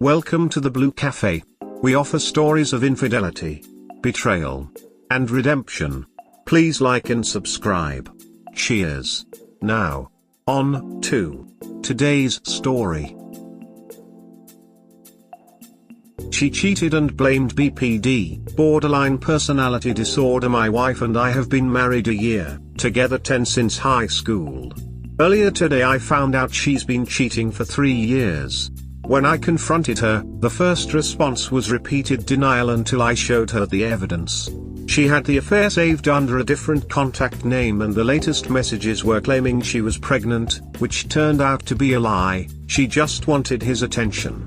Welcome to the Blue Cafe. We offer stories of infidelity, betrayal, and redemption. Please like and subscribe. Cheers. Now, on to today's story. She cheated and blamed BPD, borderline personality disorder. My wife and I have been married a year, together 10 since high school. Earlier today I found out she's been cheating for 3 years. When I confronted her, the first response was repeated denial until I showed her the evidence. She had the affair saved under a different contact name, and the latest messages were claiming she was pregnant, which turned out to be a lie. She just wanted his attention.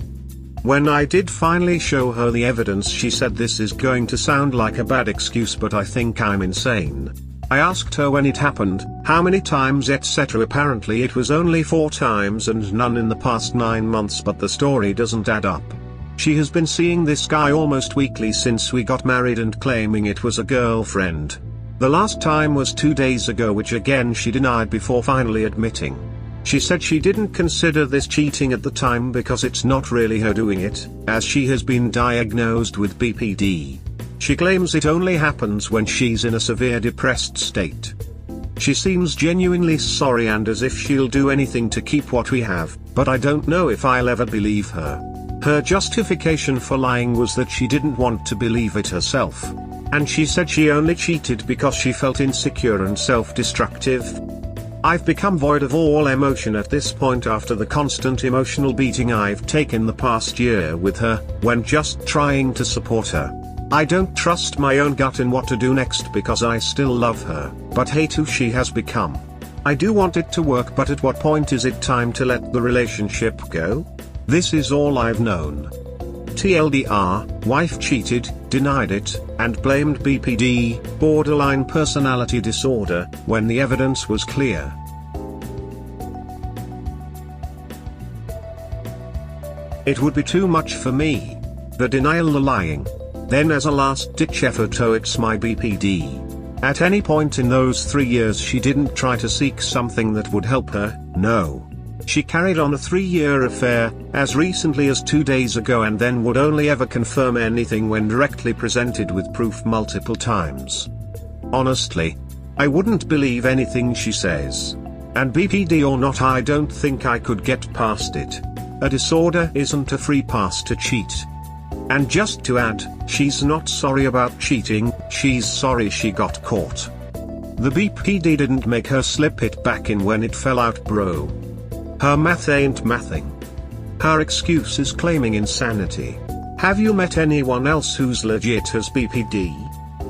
When I did finally show her the evidence, she said, "This is going to sound like a bad excuse, but I think I'm insane." I asked her when it happened, how many times, etc. Apparently it was only 4 times and none in the past 9 months, but the story doesn't add up. She has been seeing this guy almost weekly since we got married and claiming it was a girlfriend. The last time was 2 days ago, which again she denied before finally admitting. She said she didn't consider this cheating at the time because it's not really her doing it, as she has been diagnosed with BPD. She claims it only happens when she's in a severe depressed state. She seems genuinely sorry and as if she'll do anything to keep what we have, but I don't know if I'll ever believe her. Her justification for lying was that she didn't want to believe it herself. And she said she only cheated because she felt insecure and self-destructive. I've become void of all emotion at this point after the constant emotional beating I've taken the past year with her, when just trying to support her. I don't trust my own gut in what to do next because I still love her, but hate who she has become. I do want it to work, but at what point is it time to let the relationship go? This is all I've known. TLDR, wife cheated, denied it, and blamed BPD, borderline personality disorder, when the evidence was clear. It would be too much for me. The denial, the lying. Then as a last-ditch effort, oh, it's my BPD. At any point in those 3 years she didn't try to seek something that would help her, no. She carried on a 3-year affair, as recently as 2 days ago, and then would only ever confirm anything when directly presented with proof multiple times. Honestly, I wouldn't believe anything she says. And BPD or not, I don't think I could get past it. A disorder isn't a free pass to cheat. And just to add, she's not sorry about cheating, she's sorry she got caught. The BPD didn't make her slip it back in when it fell out, bro. Her math ain't mathing. Her excuse is claiming insanity. Have you met anyone else who's legit has BPD?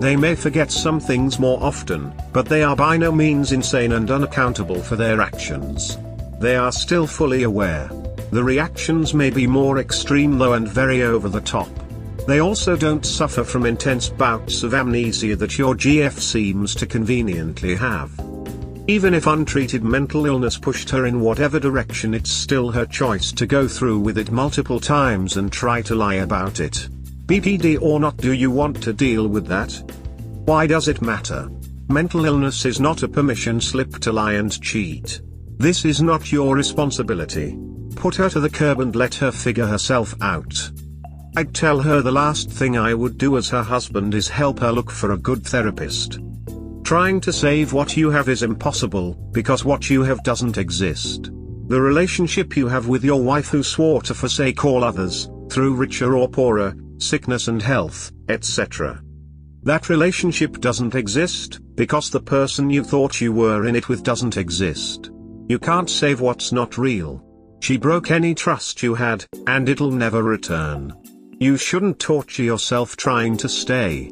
They may forget some things more often, but they are by no means insane and unaccountable for their actions. They are still fully aware. The reactions may be more extreme though and very over the top. They also don't suffer from intense bouts of amnesia that your GF seems to conveniently have. Even if untreated mental illness pushed her in whatever direction, it's still her choice to go through with it multiple times and try to lie about it. BPD or not, do you want to deal with that? Why does it matter? Mental illness is not a permission slip to lie and cheat. This is not your responsibility. Put her to the curb and let her figure herself out. I'd tell her the last thing I would do as her husband is help her look for a good therapist. Trying to save what you have is impossible, because what you have doesn't exist. The relationship you have with your wife, who swore to forsake all others, through richer or poorer, sickness and health, etc. That relationship doesn't exist, because the person you thought you were in it with doesn't exist. You can't save what's not real. She broke any trust you had, and it'll never return. You shouldn't torture yourself trying to stay.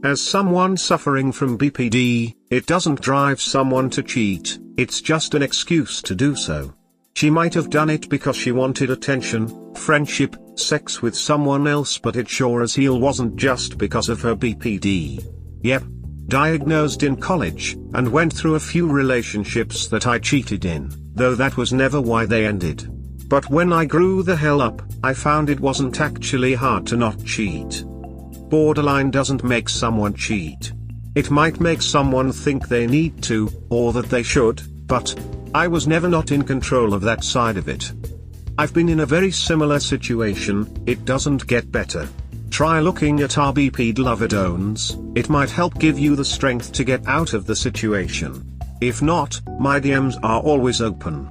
As someone suffering from BPD, it doesn't drive someone to cheat, it's just an excuse to do so. She might have done it because she wanted attention, friendship, sex with someone else, but it sure as hell wasn't just because of her BPD. Yep. Diagnosed in college, and went through a few relationships that I cheated in, though that was never why they ended. But when I grew the hell up, I found it wasn't actually hard to not cheat. Borderline doesn't make someone cheat. It might make someone think they need to, or that they should, but I was never not in control of that side of it. I've been in a very similar situation, it doesn't get better. Try looking at our BP'd lover-don'ts, it might help give you the strength to get out of the situation. If not, my DMs are always open.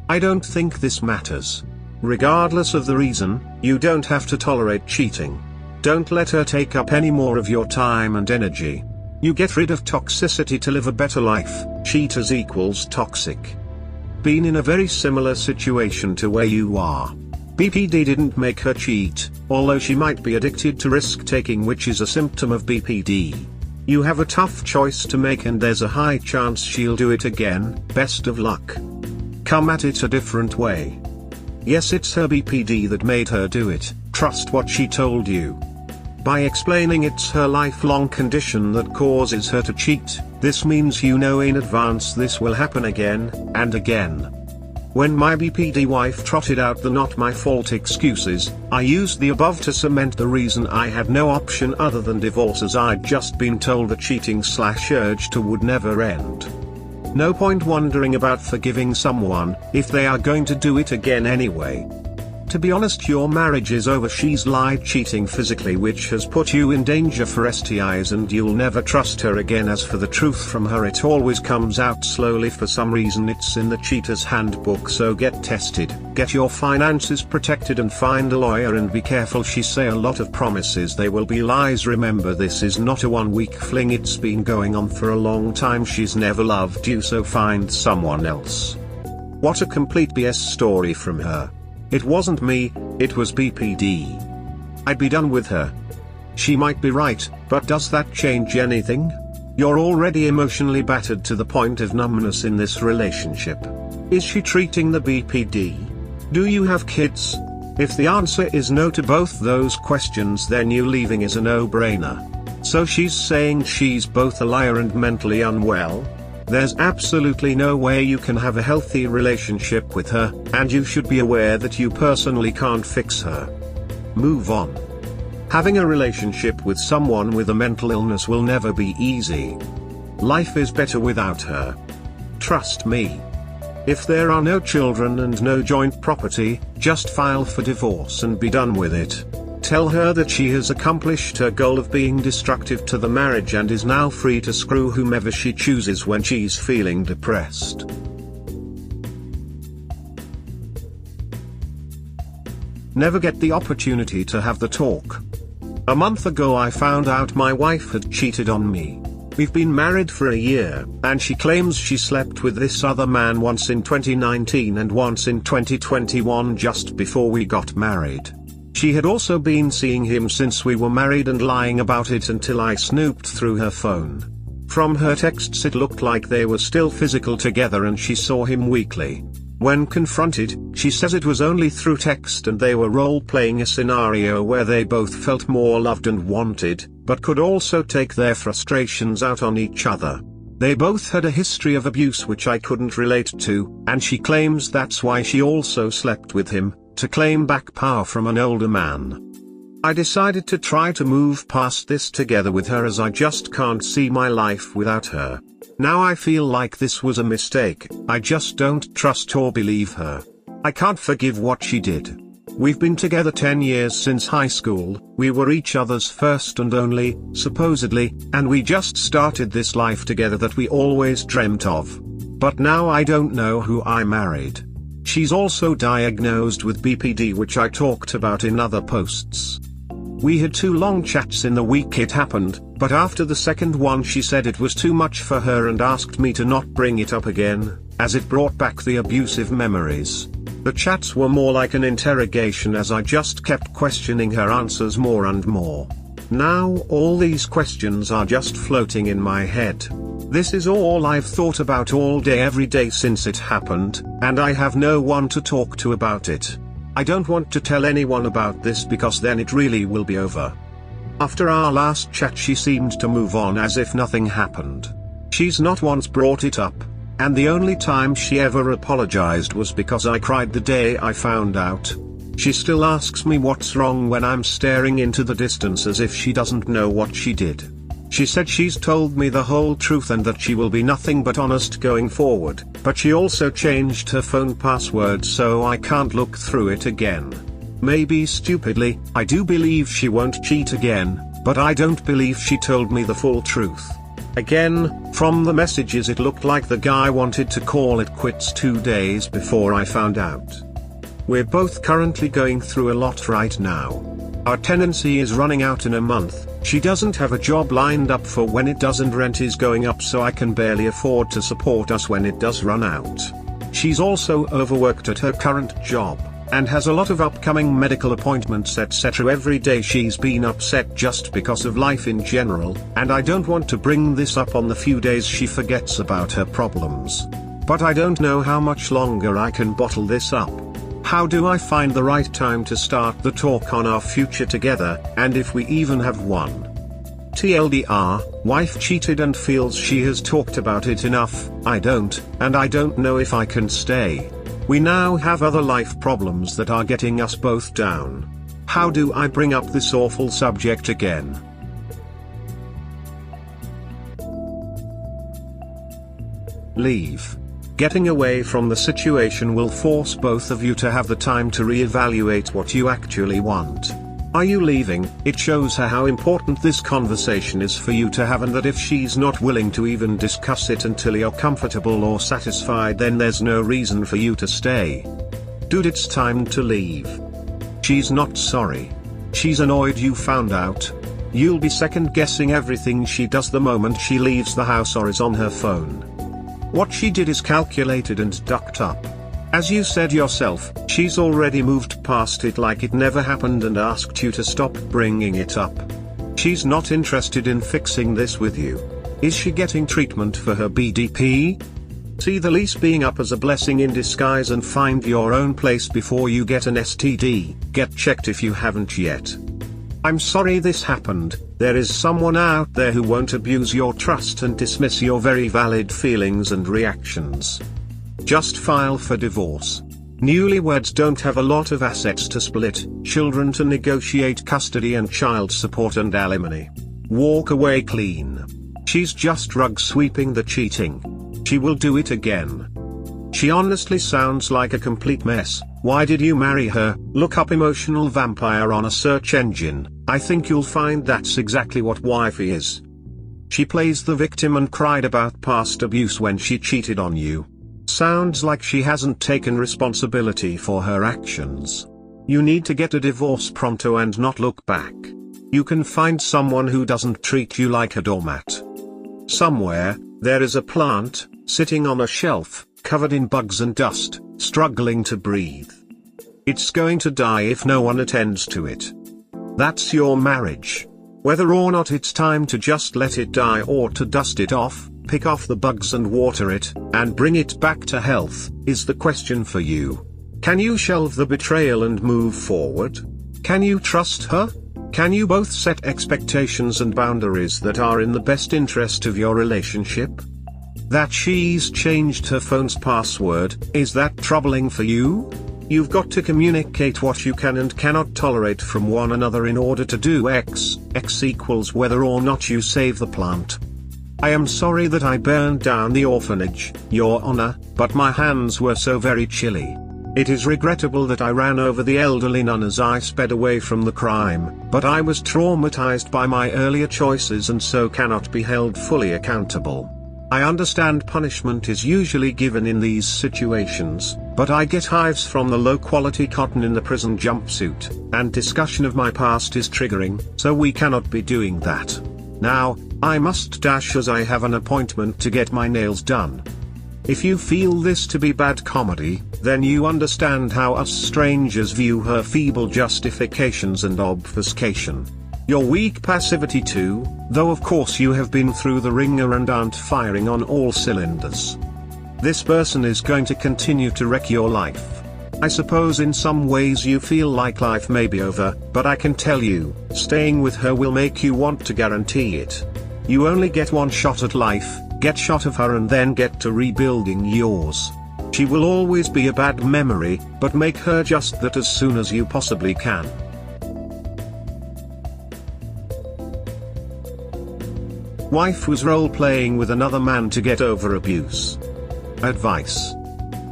I don't think this matters. Regardless of the reason, you don't have to tolerate cheating. Don't let her take up any more of your time and energy. You get rid of toxicity to live a better life. Cheaters equals toxic. Been in a very similar situation to where you are. BPD didn't make her cheat, although she might be addicted to risk-taking, which is a symptom of BPD. You have a tough choice to make and there's a high chance she'll do it again. Best of luck. Come at it a different way. Yes, it's her BPD that made her do it, trust what she told you. By explaining it's her lifelong condition that causes her to cheat, this means you know in advance this will happen again, and again. When my BPD wife trotted out the not my fault excuses, I used the above to cement the reason I had no option other than divorce, as I'd just been told the cheating/urge to would never end. No point wondering about forgiving someone, if they are going to do it again anyway. To be honest, your marriage is over. She's lied, cheating physically, which has put you in danger for STIs, and you'll never trust her again. As for the truth from her, it always comes out slowly. For some reason it's in the cheater's handbook, so get tested, get your finances protected and find a lawyer, and be careful. She say a lot of promises, they will be lies. Remember, this is not a 1 week fling, it's been going on for a long time. She's never loved you, so find someone else. What a complete BS story from her. It wasn't me, it was BPD. I'd be done with her. She might be right, but does that change anything? You're already emotionally battered to the point of numbness in this relationship. Is she treating the BPD? Do you have kids? If the answer is no to both those questions, then you leaving is a no-brainer. So she's saying she's both a liar and mentally unwell? There's absolutely no way you can have a healthy relationship with her, and you should be aware that you personally can't fix her. Move on. Having a relationship with someone with a mental illness will never be easy. Life is better without her. Trust me. If there are no children and no joint property, just file for divorce and be done with it. Tell her that she has accomplished her goal of being destructive to the marriage and is now free to screw whomever she chooses when she's feeling depressed. Never get the opportunity to have the talk. A month ago I found out my wife had cheated on me. We've been married for a year, and she claims she slept with this other man once in 2019 and once in 2021, just before we got married. She had also been seeing him since we were married and lying about it until I snooped through her phone. From her texts it looked like they were still physical together and she saw him weekly. When confronted, she says it was only through text and they were role-playing a scenario where they both felt more loved and wanted, but could also take their frustrations out on each other. They both had a history of abuse which I couldn't relate to, and she claims that's why she also slept with him, to claim back power from an older man. I decided to try to move past this together with her, as I just can't see my life without her. Now I feel like this was a mistake. I just don't trust or believe her. I can't forgive what she did. We've been together 10 years since high school, we were each other's first and only, supposedly, and we just started this life together that we always dreamt of. But now I don't know who I married. She's also diagnosed with BPD, which I talked about in other posts. We had 2 long chats in the week it happened, but after the second one she said it was too much for her and asked me to not bring it up again, as it brought back the abusive memories. The chats were more like an interrogation, as I just kept questioning her answers more and more. Now all these questions are just floating in my head. This is all I've thought about all day every day since it happened, and I have no one to talk to about it. I don't want to tell anyone about this because then it really will be over. After our last chat she seemed to move on as if nothing happened. She's not once brought it up, and the only time she ever apologized was because I cried the day I found out. She still asks me what's wrong when I'm staring into the distance as if she doesn't know what she did. She said she's told me the whole truth and that she will be nothing but honest going forward, but she also changed her phone password so I can't look through it again. Maybe stupidly, I do believe she won't cheat again, but I don't believe she told me the full truth. Again, from the messages it looked like the guy wanted to call it quits 2 days before I found out. We're both currently going through a lot right now. Our tenancy is running out in a month, she doesn't have a job lined up for when it does and rent is going up so I can barely afford to support us when it does run out. She's also overworked at her current job, and has a lot of upcoming medical appointments etc. Every day she's been upset just because of life in general, and I don't want to bring this up on the few days she forgets about her problems. But I don't know how much longer I can bottle this up. How do I find the right time to start the talk on our future together, and if we even have one? TLDR, wife cheated and feels she has talked about it enough. I don't, and I don't know if I can stay. We now have other life problems that are getting us both down. How do I bring up this awful subject again? Leave. Getting away from the situation will force both of you to have the time to reevaluate what you actually want. Are you leaving? It shows her how important this conversation is for you to have, and that if she's not willing to even discuss it until you're comfortable or satisfied, then there's no reason for you to stay. Dude, it's time to leave. She's not sorry. She's annoyed you found out. You'll be second guessing everything she does the moment she leaves the house or is on her phone. What she did is calculated and ducked up. As you said yourself, she's already moved past it like it never happened and asked you to stop bringing it up. She's not interested in fixing this with you. Is she getting treatment for her BDP? See the lease being up as a blessing in disguise and find your own place before you get an STD. Get checked if you haven't yet. I'm sorry this happened. There is someone out there who won't abuse your trust and dismiss your very valid feelings and reactions. Just file for divorce. Newlyweds don't have a lot of assets to split, children to negotiate custody and child support and alimony. Walk away clean. She's just rug sweeping the cheating. She will do it again. She honestly sounds like a complete mess. Why did you marry her? Look up emotional vampire on a search engine. I think you'll find that's exactly what wifey is. She plays the victim and cried about past abuse when she cheated on you. Sounds like she hasn't taken responsibility for her actions. You need to get a divorce pronto and not look back. You can find someone who doesn't treat you like a doormat. Somewhere, there is a plant, sitting on a shelf, covered in bugs and dust, struggling to breathe. It's going to die if no one attends to it. That's your marriage. Whether or not it's time to just let it die or to dust it off, pick off the bugs and water it, and bring it back to health, is the question for you. Can you shelve the betrayal and move forward? Can you trust her? Can you both set expectations and boundaries that are in the best interest of your relationship? That she's changed her phone's password, is that troubling for you? You've got to communicate what you can and cannot tolerate from one another in order to do X. X equals whether or not you save the plant. I am sorry that I burned down the orphanage, Your Honor, but my hands were so very chilly. It is regrettable that I ran over the elderly nun as I sped away from the crime, but I was traumatized by my earlier choices and so cannot be held fully accountable. I understand punishment is usually given in these situations, but I get hives from the low-quality cotton in the prison jumpsuit, and discussion of my past is triggering, so we cannot be doing that. Now, I must dash as I have an appointment to get my nails done. If you feel this to be bad comedy, then you understand how us strangers view her feeble justifications and obfuscation. Your weak passivity too, though of course you have been through the ringer and aren't firing on all cylinders. This person is going to continue to wreck your life. I suppose in some ways you feel like life may be over, but I can tell you, staying with her will make you want to guarantee it. You only get one shot at life, get shot of her and then get to rebuilding yours. She will always be a bad memory, but make her just that as soon as you possibly can. Wife was role-playing with another man to get over abuse. Advice.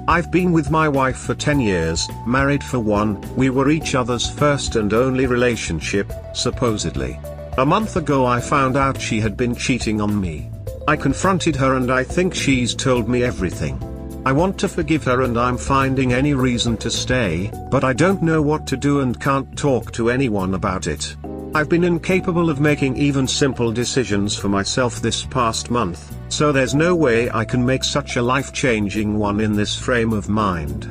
I've been with my wife for 10 years, married for 1, we were each other's first and only relationship, supposedly. A month ago I found out she had been cheating on me. I confronted her and I think she's told me everything. I want to forgive her and I'm finding any reason to stay, but I don't know what to do and can't talk to anyone about it. I've been incapable of making even simple decisions for myself this past month, so there's no way I can make such a life-changing one in this frame of mind.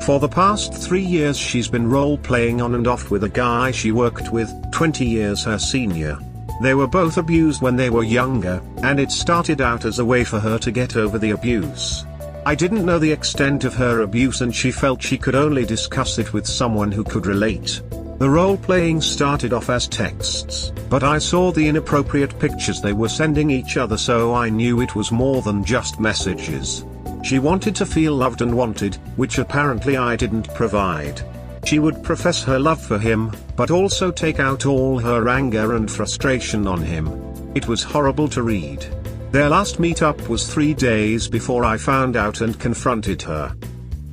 For the past 3 years she's been role-playing on and off with a guy she worked with, 20 years her senior. They were both abused when they were younger, and it started out as a way for her to get over the abuse. I didn't know the extent of her abuse and she felt she could only discuss it with someone who could relate. The role-playing started off as texts, but I saw the inappropriate pictures they were sending each other, so I knew it was more than just messages. She wanted to feel loved and wanted, which apparently I didn't provide. She would profess her love for him, but also take out all her anger and frustration on him. It was horrible to read. Their last meetup was 3 days before I found out and confronted her.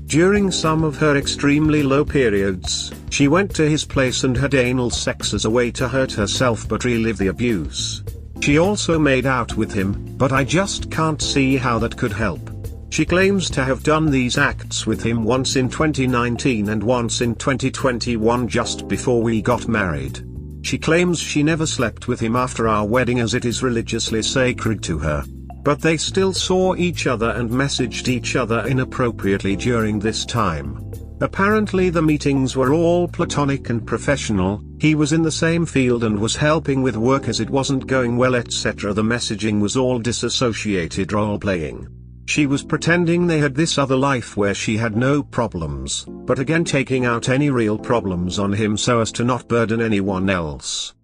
During some of her extremely low periods, she went to his place and had anal sex as a way to hurt herself but relive the abuse. She also made out with him, but I just can't see how that could help. She claims to have done these acts with him once in 2019 and once in 2021 just before we got married. She claims she never slept with him after our wedding as it is religiously sacred to her. But they still saw each other and messaged each other inappropriately during this time. Apparently the meetings were all platonic and professional, he was in the same field and was helping with work as it wasn't going well, etc. The messaging was all disassociated role-playing. She was pretending they had this other life where she had no problems, but again taking out any real problems on him so as to not burden anyone else.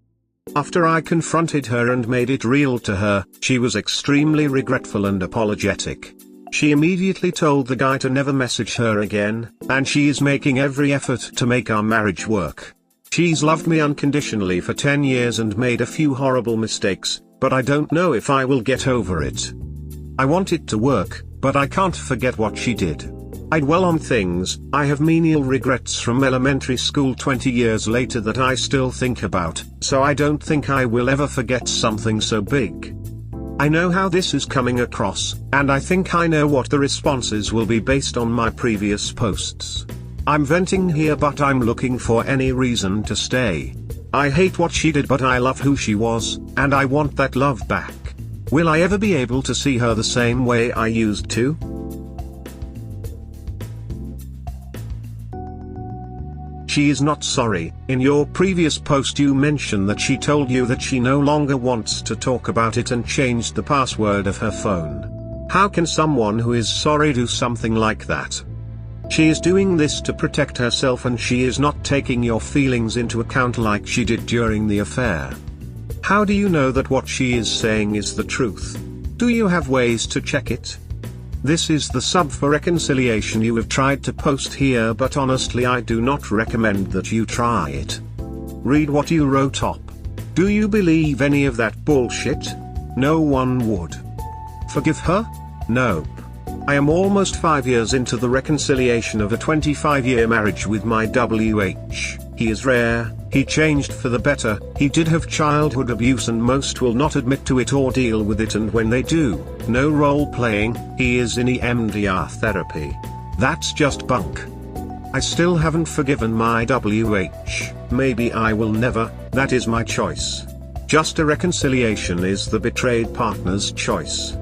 After I confronted her and made it real to her, she was extremely regretful and apologetic. She immediately told the guy to never message her again, and she is making every effort to make our marriage work. She's loved me unconditionally for 10 years and made a few horrible mistakes, but I don't know if I will get over it. I want it to work, but I can't forget what she did. I dwell on things, I have menial regrets from elementary school 20 years later that I still think about, so I don't think I will ever forget something so big. I know how this is coming across, and I think I know what the responses will be based on my previous posts. I'm venting here, but I'm looking for any reason to stay. I hate what she did, but I love who she was, and I want that love back. Will I ever be able to see her the same way I used to? She is not sorry. In your previous post you mentioned that she told you that she no longer wants to talk about it and changed the password of her phone. How can someone who is sorry do something like that? She is doing this to protect herself and she is not taking your feelings into account like she did during the affair. How do you know that what she is saying is the truth? Do you have ways to check it? This is the sub for reconciliation you have tried to post here, but honestly I do not recommend that you try it. Read what you wrote up. Do you believe any of that bullshit? No one would. Forgive her? Nope. I am almost 5 years into the reconciliation of a 25-year marriage with my WH. He is rare, he changed for the better, he did have childhood abuse and most will not admit to it or deal with it, and when they do, no role-playing, he is in EMDR therapy. That's just bunk. I still haven't forgiven my WH, maybe I will never, that is my choice. Just a reconciliation is the betrayed partner's choice.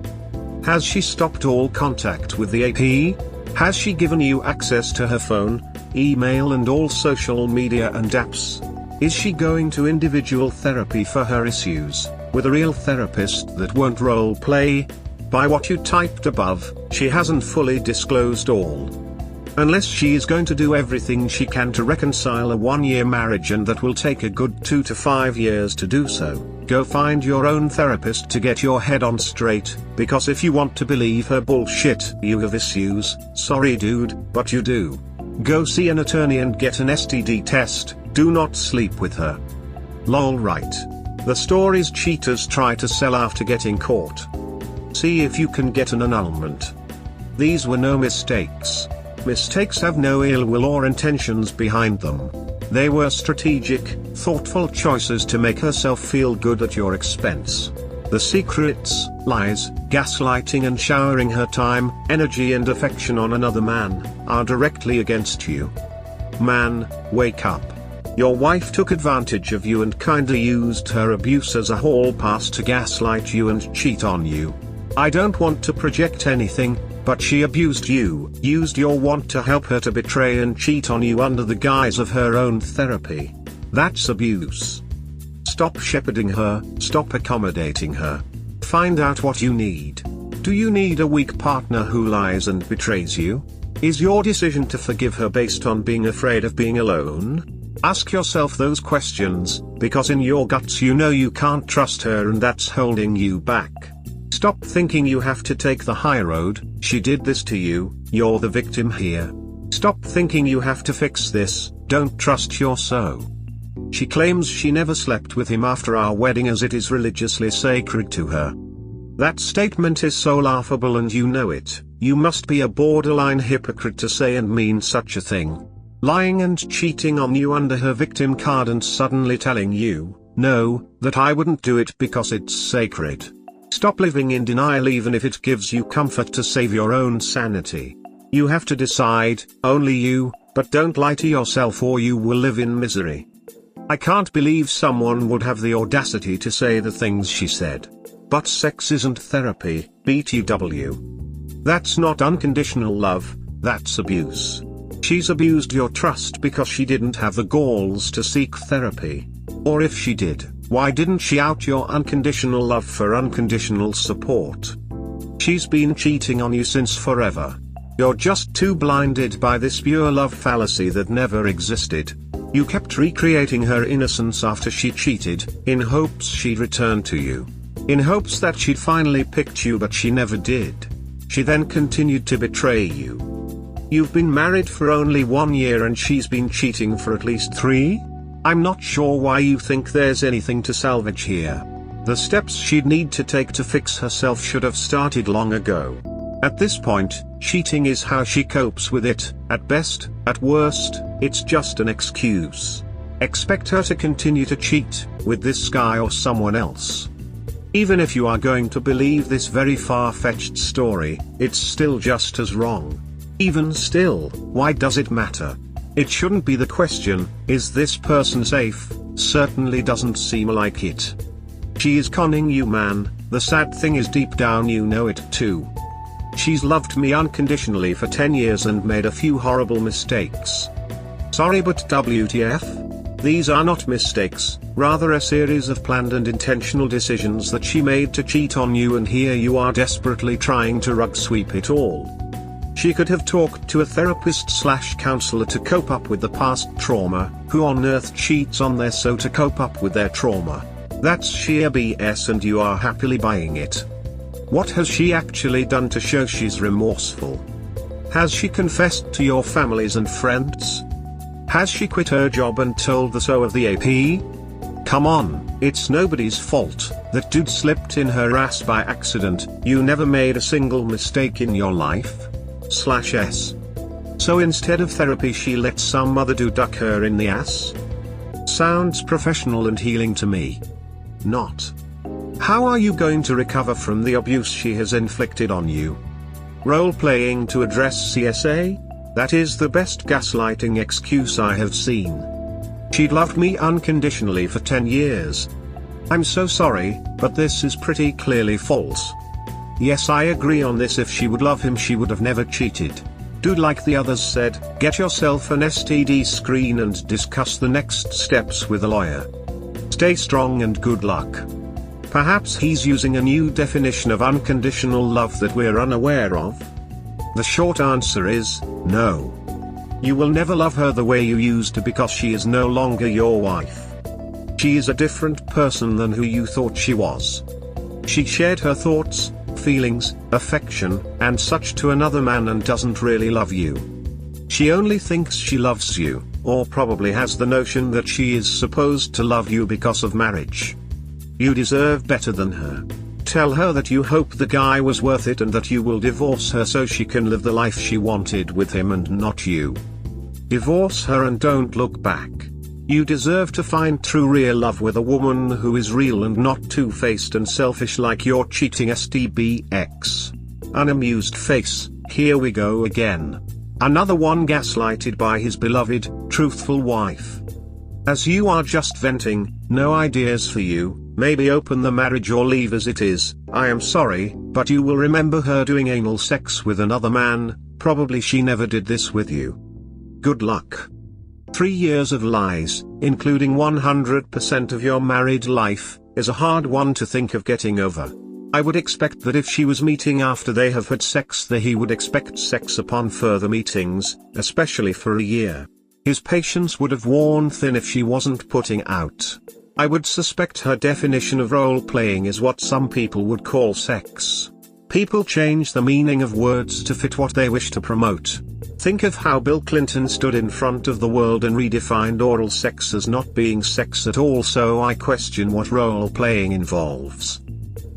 Has she stopped all contact with the AP? Has she given you access to her phone, email and all social media and apps? Is she going to individual therapy for her issues, with a real therapist that won't role play? By what you typed above, she hasn't fully disclosed all. Unless she is going to do everything she can to reconcile a 1-year marriage, and that will take a good 2 to 5 years to do so, go find your own therapist to get your head on straight, because if you want to believe her bullshit, you have issues. Sorry dude, but you do. Go see an attorney and get an STD test, do not sleep with her. Lol, right. The stories cheaters try to sell after getting caught. See if you can get an annulment. These were no mistakes. Mistakes have no ill will or intentions behind them. They were strategic, thoughtful choices to make herself feel good at your expense. The secrets, lies, gaslighting and showering her time, energy and affection on another man, are directly against you. Man, wake up. Your wife took advantage of you and kinda used her abuse as a hall pass to gaslight you and cheat on you. I don't want to project anything, but she abused you, used your want to help her to betray and cheat on you under the guise of her own therapy. That's abuse. Stop shepherding her, stop accommodating her. Find out what you need. Do you need a weak partner who lies and betrays you? Is your decision to forgive her based on being afraid of being alone? Ask yourself those questions, because in your guts you know you can't trust her and that's holding you back. Stop thinking you have to take the high road, she did this to you, you're the victim here. Stop thinking you have to fix this, don't trust your so. She claims she never slept with him after our wedding as it is religiously sacred to her. That statement is so laughable and you know it. You must be a borderline hypocrite to say and mean such a thing. Lying and cheating on you under her victim card and suddenly telling you, no, that I wouldn't do it because it's sacred. Stop living in denial even if it gives you comfort to save your own sanity. You have to decide, only you, but don't lie to yourself or you will live in misery. I can't believe someone would have the audacity to say the things she said. But sex isn't therapy, BTW. That's not unconditional love, that's abuse. She's abused your trust because she didn't have the galls to seek therapy. Or if she did, why didn't she out your unconditional love for unconditional support? She's been cheating on you since forever. You're just too blinded by this pure love fallacy that never existed. You kept recreating her innocence after she cheated, in hopes she'd return to you. In hopes that she'd finally picked you, but she never did. She then continued to betray you. You've been married for only 1 year and she's been cheating for at least 3? I'm not sure why you think there's anything to salvage here. The steps she'd need to take to fix herself should have started long ago. At this point, cheating is how she copes with it. At best, at worst, it's just an excuse. Expect her to continue to cheat, with this guy or someone else. Even if you are going to believe this very far-fetched story, it's still just as wrong. Even still, why does it matter? It shouldn't be the question, is this person safe? Certainly doesn't seem like it. She is conning you, man. The sad thing is deep down you know it too. She's loved me unconditionally for 10 years and made a few horrible mistakes. Sorry, but WTF? These are not mistakes, rather a series of planned and intentional decisions that she made to cheat on you, and here you are desperately trying to rug sweep it all. She could have talked to a therapist/counselor to cope up with the past trauma. Who on earth cheats on their so to cope up with their trauma? That's sheer BS and you are happily buying it. What has she actually done to show she's remorseful? Has she confessed to your families and friends? Has she quit her job and told the so of the AP? Come on, it's nobody's fault. That dude slipped in her ass by accident. You never made a single mistake in your life/s. So instead of therapy she let some other dude duck her in the ass? Sounds professional and healing to me. Not. How are you going to recover from the abuse she has inflicted on you? Role-playing to address CSA? That is the best gaslighting excuse I have seen. She'd loved me unconditionally for 10 years. I'm so sorry, but this is pretty clearly false. Yes, I agree on this. If she would love him she would have never cheated. Dude, like the others said, get yourself an STD screen and discuss the next steps with a lawyer. Stay strong and good luck. Perhaps he's using a new definition of unconditional love that we're unaware of? The short answer is, no. You will never love her the way you used to because she is no longer your wife. She is a different person than who you thought she was. She shared her thoughts, feelings, affection, and such to another man and doesn't really love you. She only thinks she loves you, or probably has the notion that she is supposed to love you because of marriage. You deserve better than her. Tell her that you hope the guy was worth it and that you will divorce her so she can live the life she wanted with him and not you. Divorce her and don't look back. You deserve to find true real love with a woman who is real and not two-faced and selfish like your cheating STBX. Unamused face, here we go again. Another one gaslighted by his beloved, truthful wife. As you are just venting, no ideas for you, maybe open the marriage or leave as it is. I am sorry, but you will remember her doing anal sex with another man, probably she never did this with you. Good luck. 3 years of lies, including 100% of your married life, is a hard one to think of getting over. I would expect that if she was meeting after they have had sex, that he would expect sex upon further meetings, especially for a year. His patience would have worn thin if she wasn't putting out. I would suspect her definition of role-playing is what some people would call sex. People change the meaning of words to fit what they wish to promote. Think of how Bill Clinton stood in front of the world and redefined oral sex as not being sex at all, so I question what role-playing involves.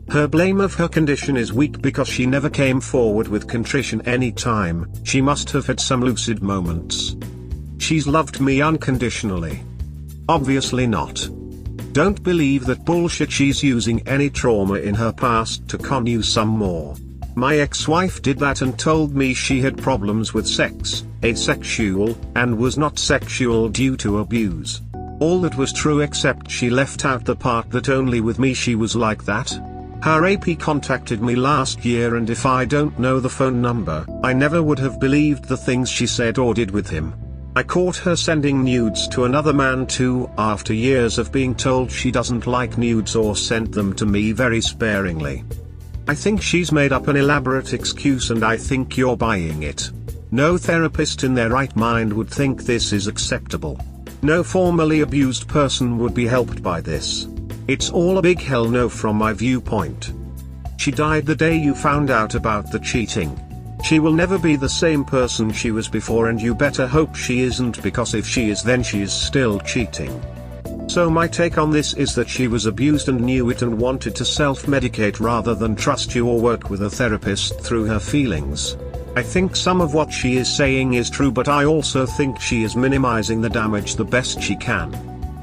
Her blame of her condition is weak because she never came forward with contrition any time. She must have had some lucid moments. She's loved me unconditionally. Obviously not. Don't believe that bullshit. She's using any trauma in her past to con you some more. My ex-wife did that and told me she had problems with sex, asexual, and was not sexual due to abuse. All that was true, except she left out the part that only with me she was like that. Her AP contacted me last year, and if I don't know the phone number, I never would have believed the things she said or did with him. I caught her sending nudes to another man too, after years of being told she doesn't like nudes, or sent them to me very sparingly. I think she's made up an elaborate excuse, and I think you're buying it. No therapist in their right mind would think this is acceptable. No formerly abused person would be helped by this. It's all a big hell no from my viewpoint. She died the day you found out about the cheating. She will never be the same person she was before, and you better hope she isn't, because if she is, then she is still cheating. So my take on this is that she was abused and knew it and wanted to self-medicate rather than trust you or work with a therapist through her feelings. I think some of what she is saying is true, but I also think she is minimizing the damage the best she can.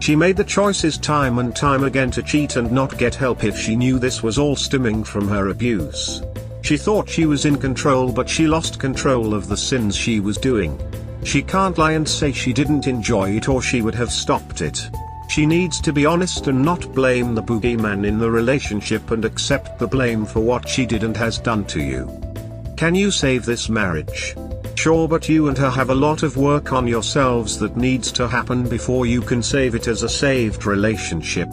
She made the choices time and time again to cheat and not get help if she knew this was all stemming from her abuse. She thought she was in control, but she lost control of the sins she was doing. She can't lie and say she didn't enjoy it, or she would have stopped it. She needs to be honest and not blame the boogeyman in the relationship, and accept the blame for what she did and has done to you. Can you save this marriage? Sure, but you and her have a lot of work on yourselves that needs to happen before you can save it as a saved relationship.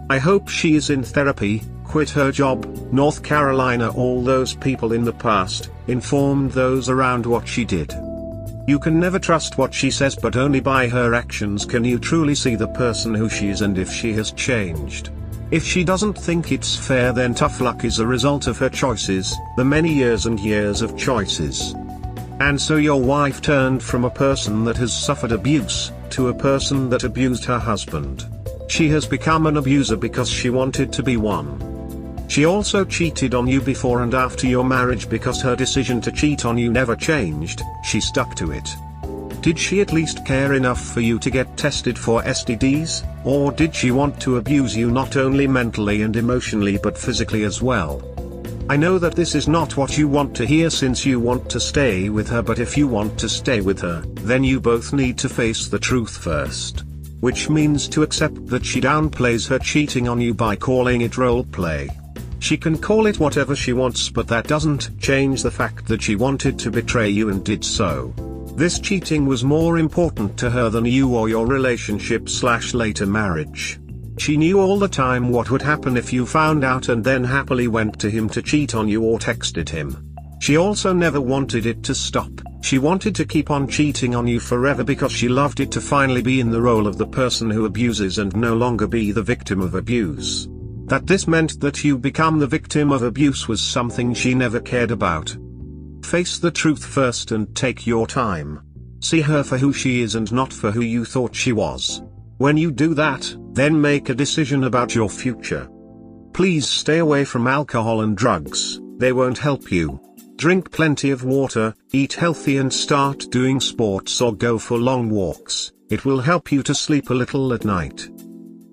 I hope she is in therapy, quit her job, North Carolina, all those people in the past, informed those around what she did. You can never trust what she says, but only by her actions can you truly see the person who she is and if she has changed. If she doesn't think it's fair, then tough luck is a result of her choices, the many years and years of choices. And so your wife turned from a person that has suffered abuse, to a person that abused her husband. She has become an abuser because she wanted to be one. She also cheated on you before and after your marriage because her decision to cheat on you never changed. She stuck to it. Did she at least care enough for you to get tested for STDs, or did she want to abuse you not only mentally and emotionally but physically as well? I know that this is not what you want to hear, since you want to stay with her, but if you want to stay with her, then you both need to face the truth first. Which means to accept that she downplays her cheating on you by calling it role play. She can call it whatever she wants, but that doesn't change the fact that she wanted to betray you and did so. This cheating was more important to her than you or your relationship/later marriage. She knew all the time what would happen if you found out, and then happily went to him to cheat on you or texted him. She also never wanted it to stop. She wanted to keep on cheating on you forever because she loved it to finally be in the role of the person who abuses and no longer be the victim of abuse. That this meant that you become the victim of abuse was something she never cared about. Face the truth first and take your time. See her for who she is and not for who you thought she was. When you do that, then make a decision about your future. Please stay away from alcohol and drugs, they won't help you. Drink plenty of water, eat healthy and start doing sports or go for long walks, it will help you to sleep a little at night.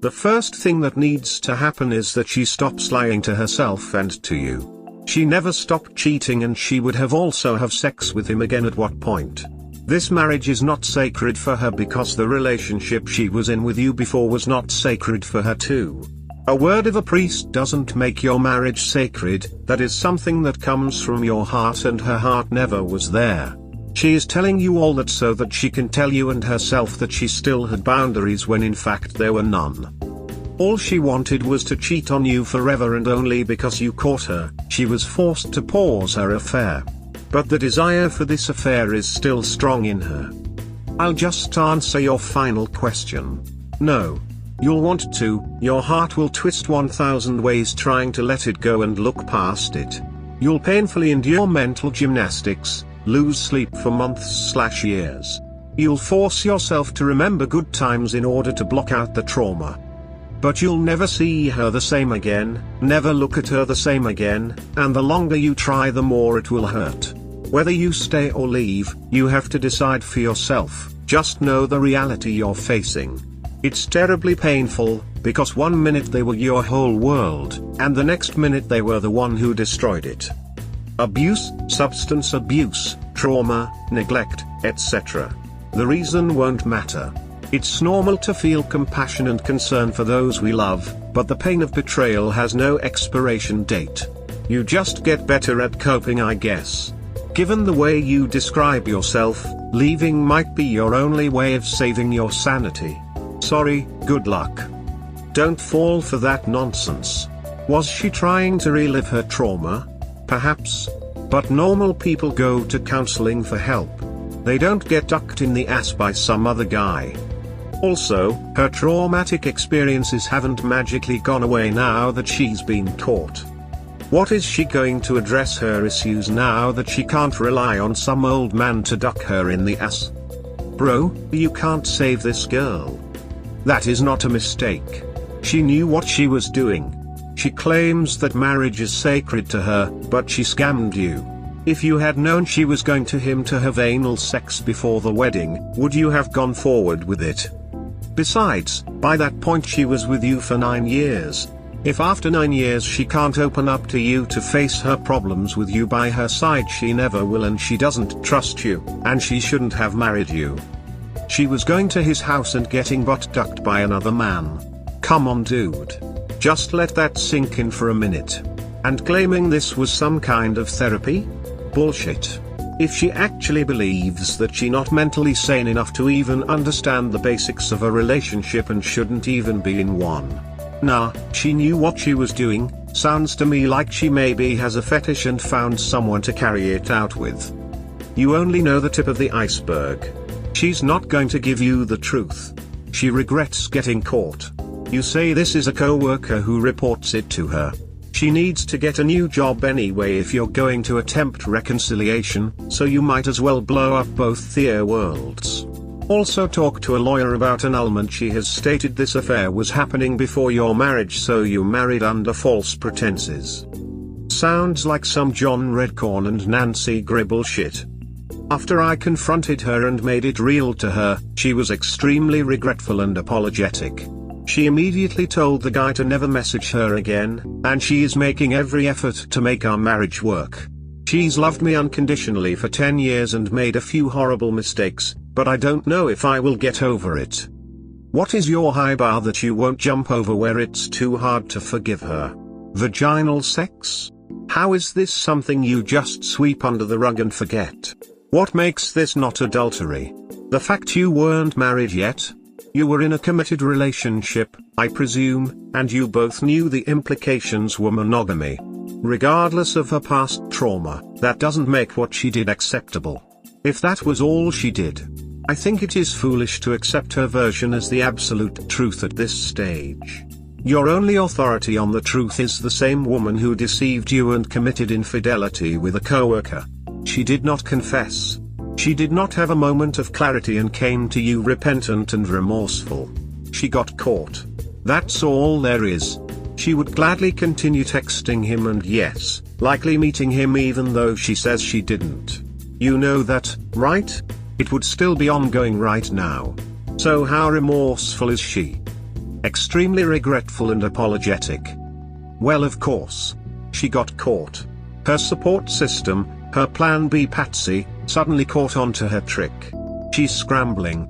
The first thing that needs to happen is that she stops lying to herself and to you. She never stopped cheating and she would have also have sex with him again at what point? This marriage is not sacred for her because the relationship she was in with you before was not sacred for her too. A word of a priest doesn't make your marriage sacred, that is something that comes from your heart and her heart never was there. She is telling you all that so that she can tell you and herself that she still had boundaries when in fact there were none. All she wanted was to cheat on you forever and only because you caught her, she was forced to pause her affair. But the desire for this affair is still strong in her. I'll just answer your final question. No. You'll want to, your heart will twist 1,000 ways trying to let it go and look past it. You'll painfully endure mental gymnastics, lose sleep for months/years. You'll force yourself to remember good times in order to block out the trauma. But you'll never see her the same again, never look at her the same again, and the longer you try the more it will hurt. Whether you stay or leave, you have to decide for yourself, just know the reality you're facing. It's terribly painful, because one minute they were your whole world, and the next minute they were the one who destroyed it. Abuse, substance abuse, trauma, neglect, etc. The reason won't matter. It's normal to feel compassion and concern for those we love, but the pain of betrayal has no expiration date. You just get better at coping, I guess. Given the way you describe yourself, leaving might be your only way of saving your sanity. Sorry, good luck. Don't fall for that nonsense. Was she trying to relive her trauma? Perhaps. But normal people go to counseling for help. They don't get ducked in the ass by some other guy. Also, her traumatic experiences haven't magically gone away now that she's been taught. What is she going to address her issues now that she can't rely on some old man to duck her in the ass? Bro, you can't save this girl. That is not a mistake. She knew what she was doing. She claims that marriage is sacred to her, but she scammed you. If you had known she was going to him to have anal sex before the wedding, would you have gone forward with it? Besides, by that point she was with you for 9 years. If after 9 years she can't open up to you to face her problems with you by her side, she never will, and she doesn't trust you, and she shouldn't have married you. She was going to his house and getting butt ducked by another man. Come on dude. Just let that sink in for a minute. And claiming this was some kind of therapy? Bullshit. If she actually believes that she's not mentally sane enough to even understand the basics of a relationship and shouldn't even be in one. Nah, she knew what she was doing. Sounds to me like she maybe has a fetish and found someone to carry it out with. You only know the tip of the iceberg. She's not going to give you the truth. She regrets getting caught. You say this is a co-worker who reports it to her. She needs to get a new job anyway if you're going to attempt reconciliation, so you might as well blow up both their worlds. Also talk to a lawyer about annulment. She has stated this affair was happening before your marriage, so you married under false pretenses. Sounds like some John Redcorn and Nancy Gribble shit. After I confronted her and made it real to her, she was extremely regretful and apologetic. She immediately told the guy to never message her again, and she is making every effort to make our marriage work. She's loved me unconditionally for 10 years and made a few horrible mistakes, but I don't know if I will get over it. What is your high bar that you won't jump over where it's too hard to forgive her? Vaginal sex? How is this something you just sweep under the rug and forget? What makes this not adultery? The fact you weren't married yet? You were in a committed relationship, I presume, and you both knew the implications were monogamy. Regardless of her past trauma, that doesn't make what she did acceptable. If that was all she did, I think it is foolish to accept her version as the absolute truth at this stage. Your only authority on the truth is the same woman who deceived you and committed infidelity with a coworker. She did not confess. She did not have a moment of clarity and came to you repentant and remorseful. She got caught. That's all there is. She would gladly continue texting him and yes, likely meeting him even though she says she didn't. You know that, right? It would still be ongoing right now. So how remorseful is she? Extremely regretful and apologetic. Well, of course. She got caught. Her support system, her plan B Patsy, suddenly caught on to her trick. She's scrambling.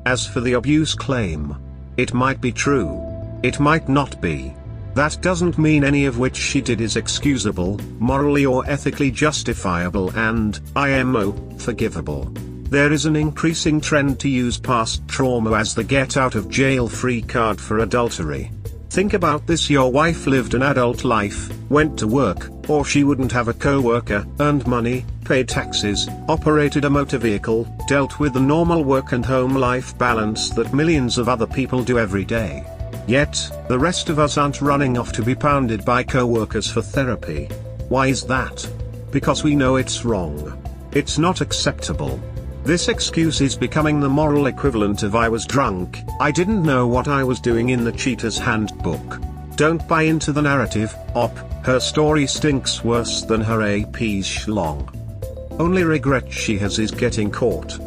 As for the abuse claim, it might be true. It might not be. That doesn't mean any of which she did is excusable, morally or ethically justifiable and, IMO, forgivable. There is an increasing trend to use past trauma as the get-out-of-jail-free card for adultery. Think about this: your wife lived an adult life, went to work, or she wouldn't have a co-worker, earned money, paid taxes, operated a motor vehicle, dealt with the normal work and home life balance that millions of other people do every day. Yet, the rest of us aren't running off to be pounded by co-workers for therapy. Why is that? Because we know it's wrong. It's not acceptable. This excuse is becoming the moral equivalent of "I was drunk, I didn't know what I was doing" in the Cheater's Handbook. Don't buy into the narrative, her story stinks worse than her AP's schlong. Only regret she has is getting caught.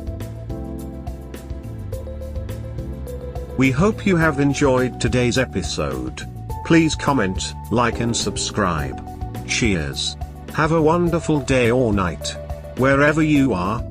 We hope you have enjoyed today's episode. Please comment, like and subscribe. Cheers. Have a wonderful day or night. Wherever you are.